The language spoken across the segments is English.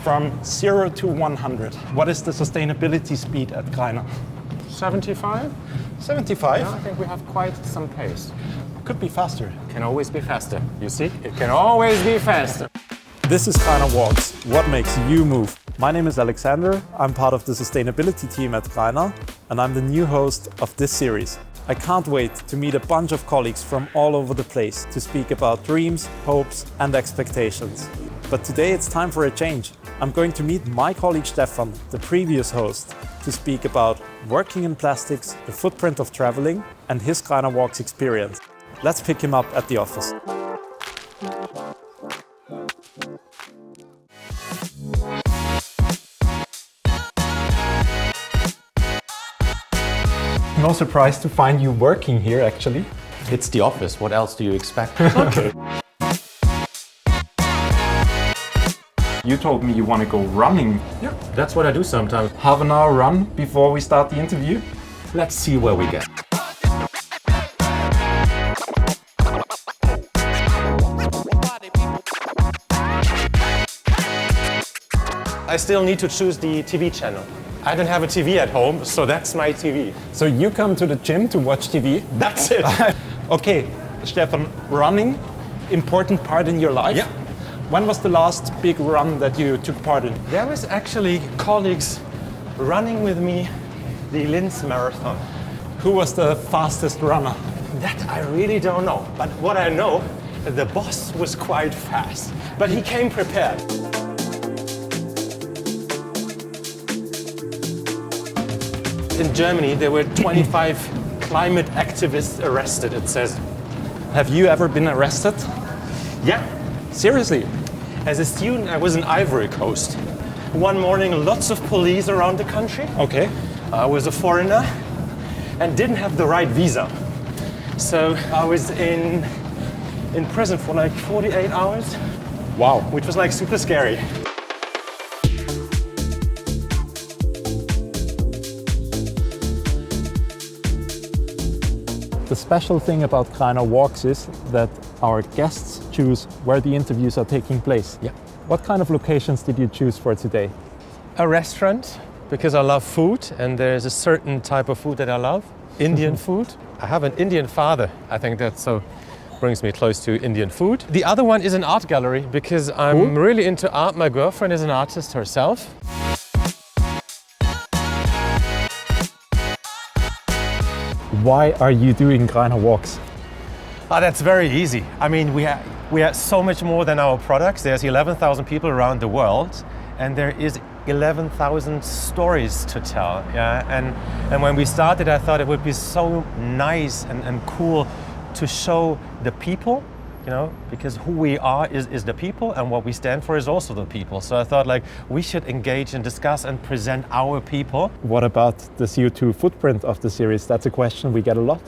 From 0 to 100, what is the sustainability speed at Greiner? 75? 75? Yeah, I think we have quite some pace. Could be faster. Can always be faster. You see? It can always be faster. This is Greiner Walks, what makes you move. My name is Alexander, I'm part of the sustainability team at Greiner, and I'm the new host of this series. I can't wait to meet a bunch of colleagues from all over the place to speak about dreams, hopes and expectations. But today it's time for a change. I'm going to meet my colleague Stefan, the previous host, to speak about working in plastics, the footprint of traveling and his Greiner Walks experience. Let's pick him up at the office. No surprise to find you working here, actually. It's the office. What else do you expect? Okay. You told me you want to go running. Yeah, that's what I do sometimes. Half an hour run before we start the interview. Let's see where we get. I still need to choose the TV channel. I don't have a TV at home, so that's my TV. So you come to the gym to watch TV? That's it. Okay, Stefan, running, important part in your life? Yeah. When was the last big run that you took part in? There was actually colleagues running with me the Linz Marathon. Who was the fastest runner? That I really don't know, but what I know, the boss was quite fast, but he came prepared. In Germany, there were 25 climate activists arrested, it says. Have you ever been arrested? Yeah. Seriously? As a student, I was in Ivory Coast. One morning, lots of police around the country. Okay. I was a foreigner and didn't have the right visa. So I was in prison for like 48 hours. Wow. Which was like super scary. The special thing about Greiner Walks is that our guests choose where the interviews are taking place. Yeah. What kind of locations did you choose for today? A restaurant, because I love food and there's a certain type of food that I love. Indian food. I have an Indian father. I think that so brings me close to Indian food. The other one is an art gallery because I'm really into art. My girlfriend is an artist herself. Why are you doing Greiner Walks? That's very easy. I mean, we are so much more than our products. There's 11,000 people around the world, and there is 11,000 stories to tell. Yeah, and when we started, I thought it would be so nice and cool to show the people, you know, because who we are is the people, and what we stand for is also the people. So I thought, like, we should engage and discuss and present our people. What about the CO2 footprint of the series? That's a question we get a lot.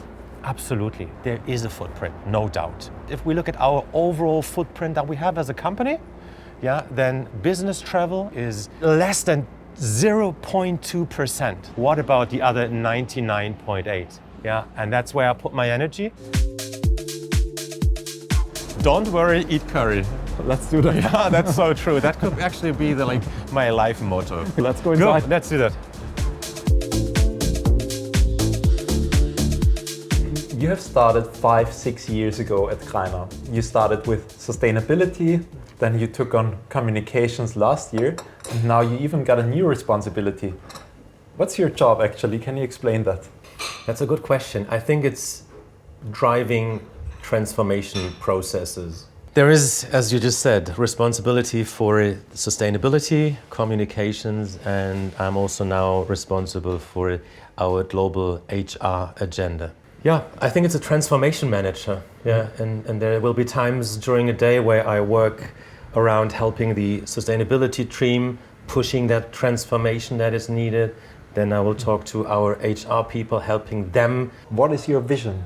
Absolutely, there is a footprint, no doubt. If we look at our overall footprint that we have as a company, yeah, then business travel is less than 0.2%. What about the other 99.8%? Yeah, and that's where I put my energy. Don't worry, eat curry. Let's do that. Yeah, that's so true. That could actually be my life motto. Let's go inside. Go, let's do that. You have started 5-6 years ago at Greiner. You started with sustainability, then you took on communications last year, and now you even got a new responsibility. What's your job actually? Can you explain that? That's a good question. I think it's driving transformation processes. There is, as you just said, responsibility for sustainability, communications, and I'm also now responsible for our global HR agenda. Yeah, I think it's a transformation manager. Yeah, and there will be times during a day where I work around helping the sustainability team, pushing that transformation that is needed. Then I will talk to our HR people, helping them. What is your vision?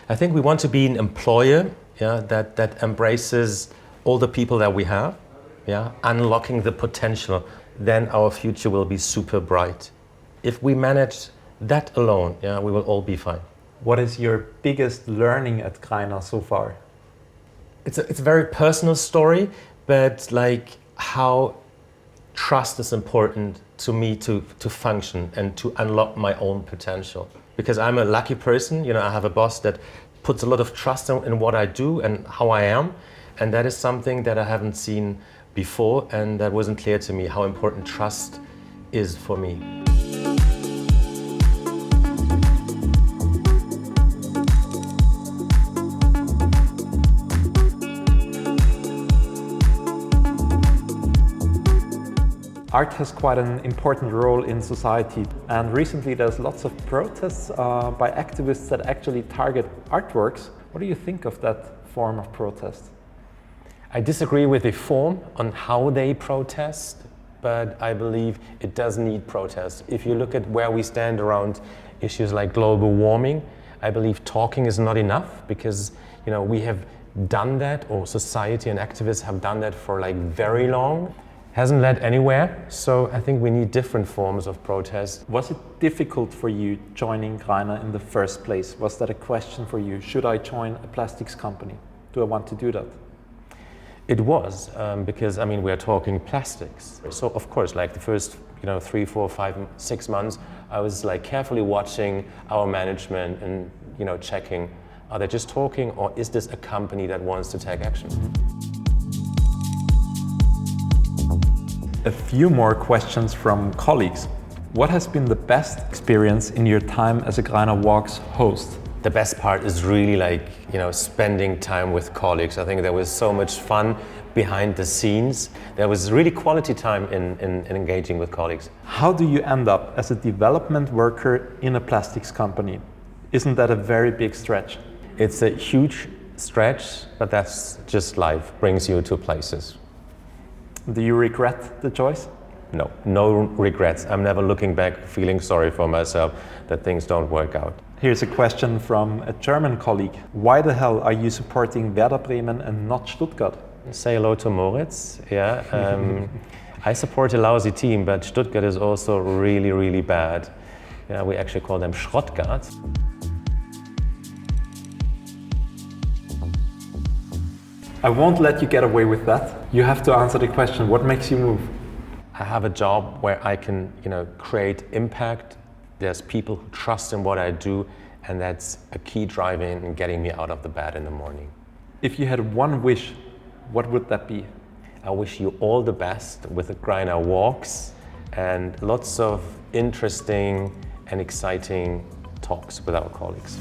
I think we want to be an employer, yeah, that embraces all the people that we have, yeah, unlocking the potential. Then our future will be super bright. If we manage that alone, yeah, we will all be fine. What is your biggest learning at Greiner so far? It's a very personal story, but like how trust is important to me to function and to unlock my own potential. Because I'm a lucky person, you know, I have a boss that puts a lot of trust in what I do and how I am. And that is something that I haven't seen before, and that wasn't clear to me how important trust is for me. Art has quite an important role in society, and recently there's lots of protests by activists that actually target artworks. What do you think of that form of protest? I disagree with the form on how they protest, but I believe it does need protest. If you look at where we stand around issues like global warming, I believe talking is not enough, because you know, we have done that, or society and activists have done that for like very long. Hasn't led anywhere, so I think we need different forms of protest. Was it difficult for you joining Greiner in the first place? Was that a question for you? Should I join a plastics company? Do I want to do that? It was, because I mean, we're talking plastics. So of course, like the first 3, 4, 5, 6 months, I was like carefully watching our management and checking, are they just talking, or is this a company that wants to take action? A few more questions from colleagues. What has been the best experience in your time as a Greiner Walks host? The best part is really like, spending time with colleagues. I think there was so much fun behind the scenes. There was really quality time in engaging with colleagues. How do you end up as a development worker in a plastics company? Isn't that a very big stretch? It's a huge stretch, but that's just life, brings you to places. Do you regret the choice? No regrets. I'm never looking back feeling sorry for myself that things don't work out. Here's a question from a German colleague. Why the hell are you supporting Werder Bremen and not Stuttgart? Say hello to Moritz. Yeah, I support a lousy team, but Stuttgart is also really, really bad. Yeah, we actually call them Schrottgart. I won't let you get away with that. You have to answer the question, what makes you move? I have a job where I can, create impact. There's people who trust in what I do, and that's a key driver in getting me out of the bed in the morning. If you had one wish, what would that be? I wish you all the best with the Greiner Walks and lots of interesting and exciting talks with our colleagues.